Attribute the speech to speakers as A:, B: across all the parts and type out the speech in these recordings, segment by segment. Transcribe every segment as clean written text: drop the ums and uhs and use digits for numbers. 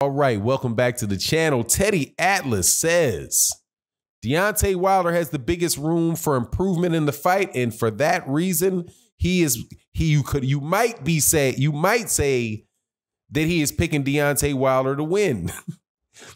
A: All right, welcome back to the channel. Teddy Atlas says Deontay Wilder has the biggest room for improvement in the fight, and for that reason, you might say that he is picking Deontay Wilder to win.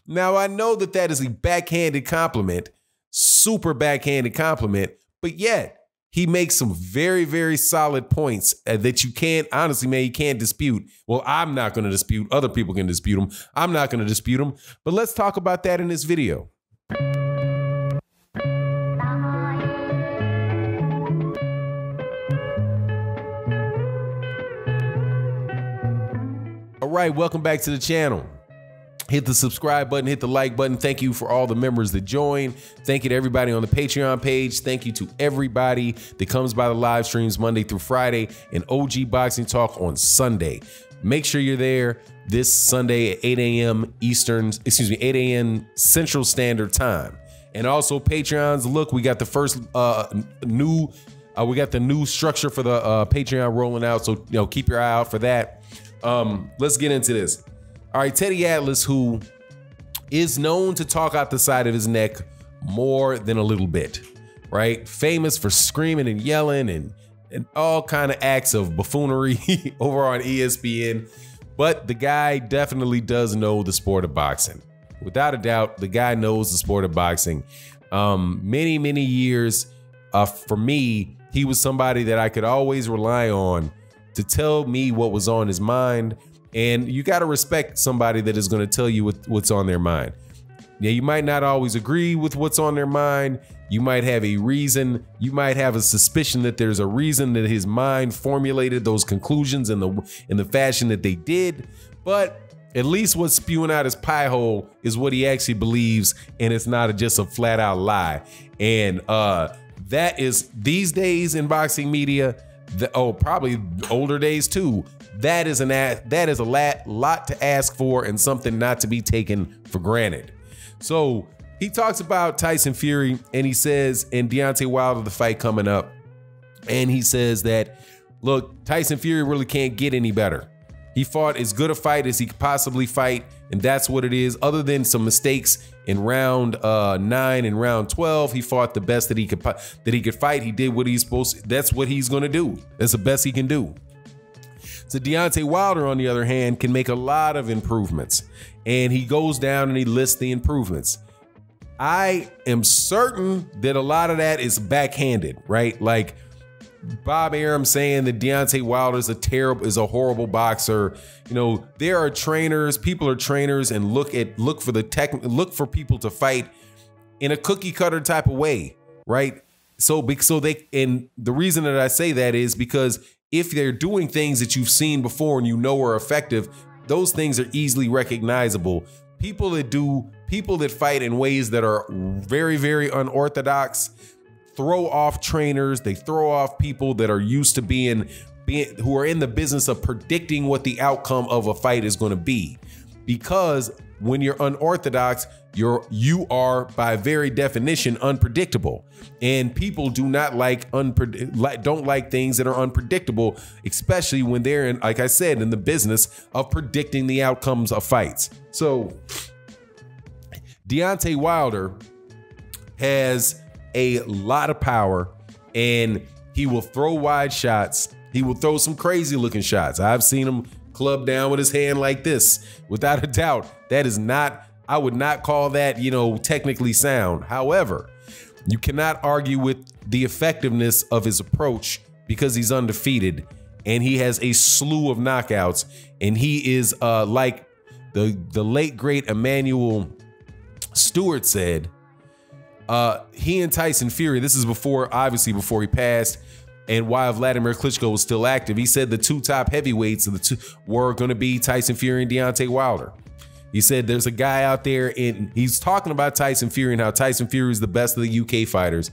A: Now, I know that is a backhanded compliment, super backhanded compliment, but yet he makes some very, very solid points that you can't, honestly, man, you can't dispute. Well, I'm not going to dispute. Other people can dispute them. I'm not going to dispute them. But let's talk about that in this video. All right, welcome back to the channel. Hit the subscribe button, hit the like button. Thank you for all the members that join. Thank you to everybody on the Patreon page. Thank you to everybody that comes by the live streams Monday through Friday and OG Boxing Talk on Sunday. Make sure you're there this Sunday at 8 a.m. 8 a.m. Central Standard Time. And also Patreons, look, we got the first we got the new structure for the Patreon rolling out. So, keep your eye out for that. Let's get into this. All right, Teddy Atlas, who is known to talk out the side of his neck more than a little bit, right? Famous for screaming and yelling and all kind of acts of buffoonery over on ESPN. But the guy definitely does know the sport of boxing. Without a doubt, the guy knows the sport of boxing. Many, many years, for me, he was somebody that I could always rely on to tell me what was on his mind. And you got to respect somebody that is going to tell you what's on their mind. Yeah, you might not always agree with what's on their mind. You might have a reason. You might have a suspicion that there's a reason that his mind formulated those conclusions in the fashion that they did. But at least what's spewing out his pie hole is what he actually believes, and it's not just a flat out lie. And that is, these days in boxing media, probably older days too, that is a lot to ask for and something not to be taken for granted. So he talks about Tyson Fury, and he says, and Deontay Wilder, the fight coming up, and he says that, look, Tyson Fury really can't get any better. He fought as good a fight as he could possibly fight, and that's what it is. Other than some mistakes in round 9 and round 12, he fought the best that he could fight. He did what he's supposed to. That's what he's going to do. That's the best he can do. So Deontay Wilder, on the other hand, can make a lot of improvements, and he goes down and he lists the improvements. I am certain that a lot of that is backhanded, right? Like Bob Arum saying that Deontay Wilder is a horrible boxer. There are trainers, people are trainers, and look for people to fight in a cookie cutter type of way, right? And the reason that I say that is because if they're doing things that you've seen before and you know are effective, those things are easily recognizable. People that fight in ways that are very, very unorthodox throw off trainers. They throw off people that are used to who are in the business of predicting what the outcome of a fight is going to be. Because when you're unorthodox, you are by very definition unpredictable, and people do not don't like things that are unpredictable, especially when they're in, like I said, in the business of predicting the outcomes of fights. So Deontay Wilder has a lot of power, and he will throw wide shots. He will throw some crazy looking shots. I've seen him club down with his hand like this. Without a doubt, that is not, I would not call that, technically sound. However, you cannot argue with the effectiveness of his approach because he's undefeated and he has a slew of knockouts, and he is like the late great Emmanuel Stewart said, he and Tyson Fury, this is obviously before he passed, and while Vladimir Klitschko was still active, he said the two top heavyweights of the two were going to be Tyson Fury and Deontay Wilder. He said there's a guy out there, and he's talking about Tyson Fury and how Tyson Fury is the best of the UK fighters.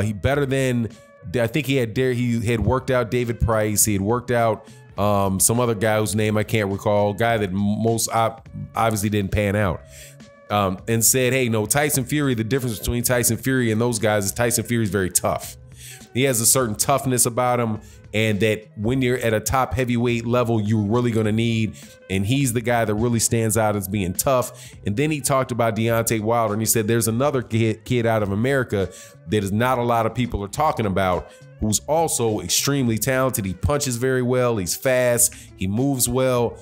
A: He better than, I think he had worked out David Price. He had worked out some other guy whose name I can't recall, guy that most obviously didn't pan out. And said, hey, no, Tyson Fury, the difference between Tyson Fury and those guys is Tyson Fury is very tough. He has a certain toughness about him, and that when you're at a top heavyweight level, you're really going to need. And he's the guy that really stands out as being tough. And then he talked about Deontay Wilder, and he said there's another kid out of America that is not a lot of people are talking about, who's also extremely talented. He punches very well. He's fast. He moves well.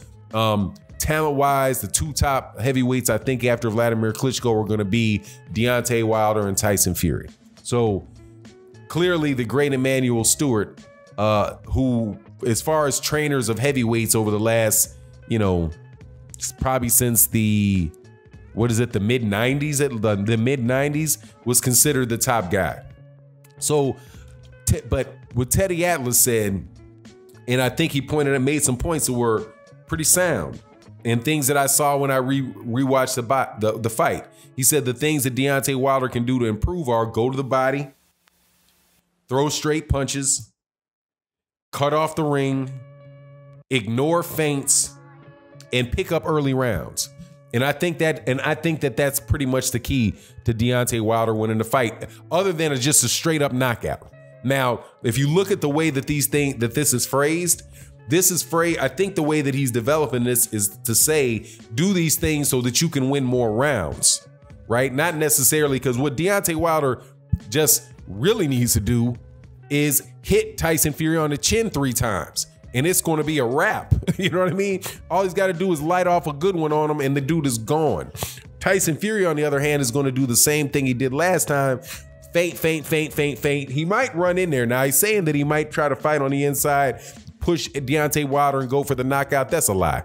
A: Talent-wise, the two top heavyweights, I think, after Vladimir Klitschko are going to be Deontay Wilder and Tyson Fury. So clearly the great Emmanuel Stewart, who, as far as trainers of heavyweights over the last, probably since the, the mid-90s, the mid-90s, was considered the top guy. So, but what Teddy Atlas said, and I think he made some points that were pretty sound, and things that I saw when I rewatched the fight. He said the things that Deontay Wilder can do to improve are go to the body, throw straight punches, cut off the ring, ignore feints, and pick up early rounds. And I think that that's pretty much the key to Deontay Wilder winning the fight, other than just a straight up knockout. Now, if you look at the way that this is phrased, I think the way that he's developing this is to say, do these things so that you can win more rounds, right? Not necessarily, because what Deontay Wilder just really needs to do is hit Tyson Fury on the chin 3 times, and it's going to be a wrap. You know what I mean? All he's got to do is light off a good one on him, and the dude is gone. Tyson Fury, on the other hand, is going to do the same thing he did last time. Feint. He might run in there. Now, he's saying that he might try to fight on the inside, push Deontay Wilder and go for the knockout. That's a lie.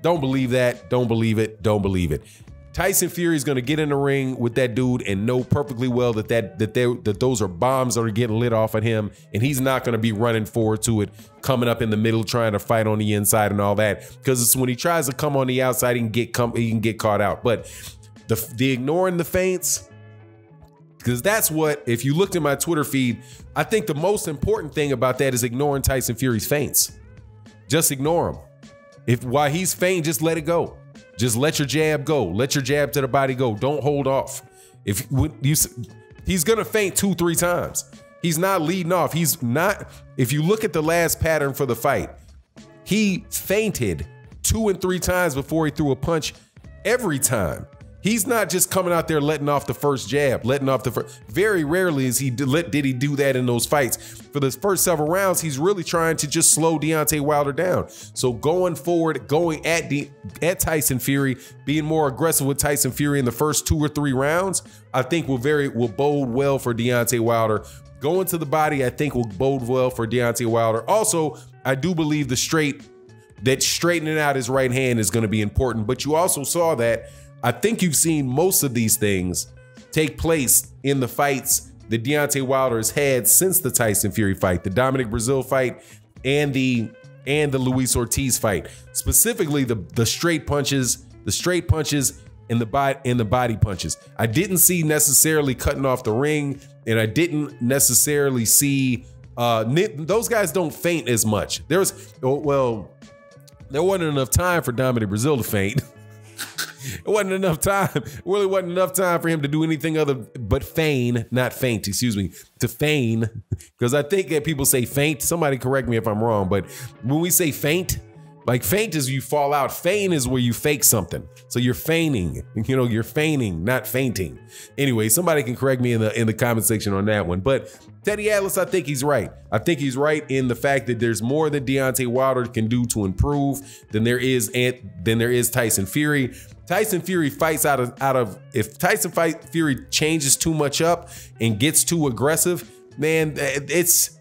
A: Don't believe that. Don't believe it. Don't believe it. Tyson Fury is going to get in the ring with that dude and know perfectly well that those are bombs that are getting lit off at him, and he's not going to be running forward to it, coming up in the middle, trying to fight on the inside and all that. Because it's when he tries to come on the outside, he can get caught out. But the ignoring the feints, because that's what, if you looked at my Twitter feed, I think the most important thing about that is ignoring Tyson Fury's feints. Just ignore him. While he's feinting, just let it go. Just let your jab go. Let your jab to the body go. Don't hold off. He's gonna feint 2-3 times. He's not leading off. He's not. If you look at the last pattern for the fight, he feinted 2 and 3 times before he threw a punch every time. He's not just coming out there letting off the first jab, Very rarely did he do that in those fights. For the first several rounds, he's really trying to just slow Deontay Wilder down. So going forward, going at Tyson Fury, being more aggressive with Tyson Fury in the first 2 or 3 rounds, I think will bode well for Deontay Wilder. Going to the body, I think, will bode well for Deontay Wilder. Also, I do believe straightening out his right hand is going to be important. But you also saw that. I think you've seen most of these things take place in the fights that Deontay Wilder has had since the Tyson Fury fight, the Dominic Breazeale fight, and the Luis Ortiz fight. Specifically, the straight punches, and the body punches. I didn't see necessarily cutting off the ring, and I didn't necessarily see those guys don't feint as much. There wasn't enough time for Dominic Breazeale to feint. It wasn't enough time. It really wasn't enough time for him to do anything other but feign, not faint, excuse me, to feign. Because I think that people say feint. Somebody correct me if I'm wrong. But when we say feint, like feint is you fall out. Feign is where you fake something. So you're feigning. You're feigning, not fainting. Anyway, somebody can correct me in the comment section on that one. But Teddy Atlas, I think he's right. I think he's right in the fact that there's more that Deontay Wilder can do to improve than there is Tyson Fury. Tyson Fury fights if Tyson Fury changes too much up and gets too aggressive, man, that's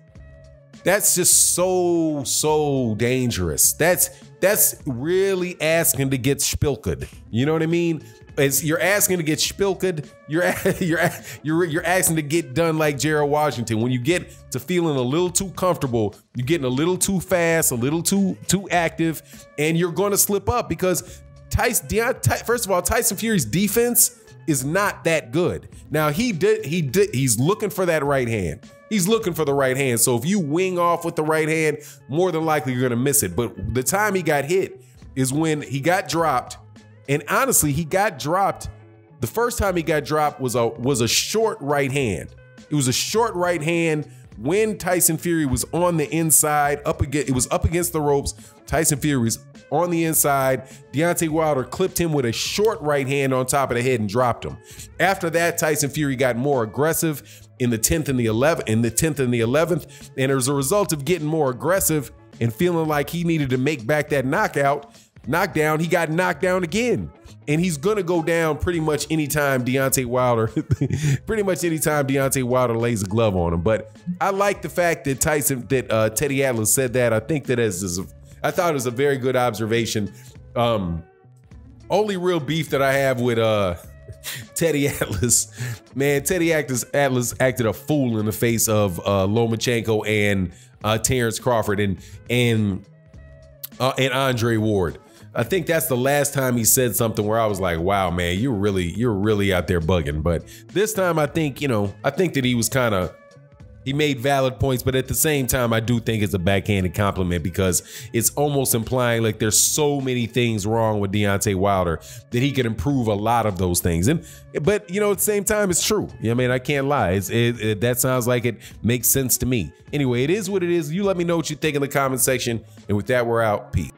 A: just so dangerous. That's really asking to get spilked. You know what I mean? You're asking to get spilked. You're asking to get done like Gerald Washington. When you get to feeling a little too comfortable, you're getting a little too fast, a little too active, and you're going to slip up because first of all, Tyson Fury's defense is not that good. Now he's looking for that right hand. He's looking for the right hand. So if you wing off with the right hand, more than likely you're gonna miss it. But the time he got hit is when he got dropped. And honestly, he got dropped. The first time he got dropped was a short right hand. It was a short right hand when Tyson Fury was on the inside, it was up against the ropes. Tyson Fury was on the inside. Deontay Wilder clipped him with a short right hand on top of the head and dropped him. After that, Tyson Fury got more aggressive in the 10th and the 11th. And as a result of getting more aggressive and feeling like he needed to make back that knockdown, he got knocked down again. And he's gonna go down pretty much anytime Deontay Wilder lays a glove on him. But I like the fact that Teddy Atlas said that. I think that I thought it was a very good observation. Only real beef that I have with Teddy Atlas, man, Teddy Atlas acted a fool in the face of Lomachenko and Terrence Crawford and Andre Ward. I think that's the last time he said something where I was like, wow, man, you're really out there bugging. But this time I think that he made valid points, but at the same time, I do think it's a backhanded compliment because it's almost implying like there's so many things wrong with Deontay Wilder that he could improve a lot of those things. But at the same time, it's true. I mean, I can't lie. That sounds like it makes sense to me. Anyway, it is what it is. You let me know what you think in the comment section. And with that, we're out. Peace.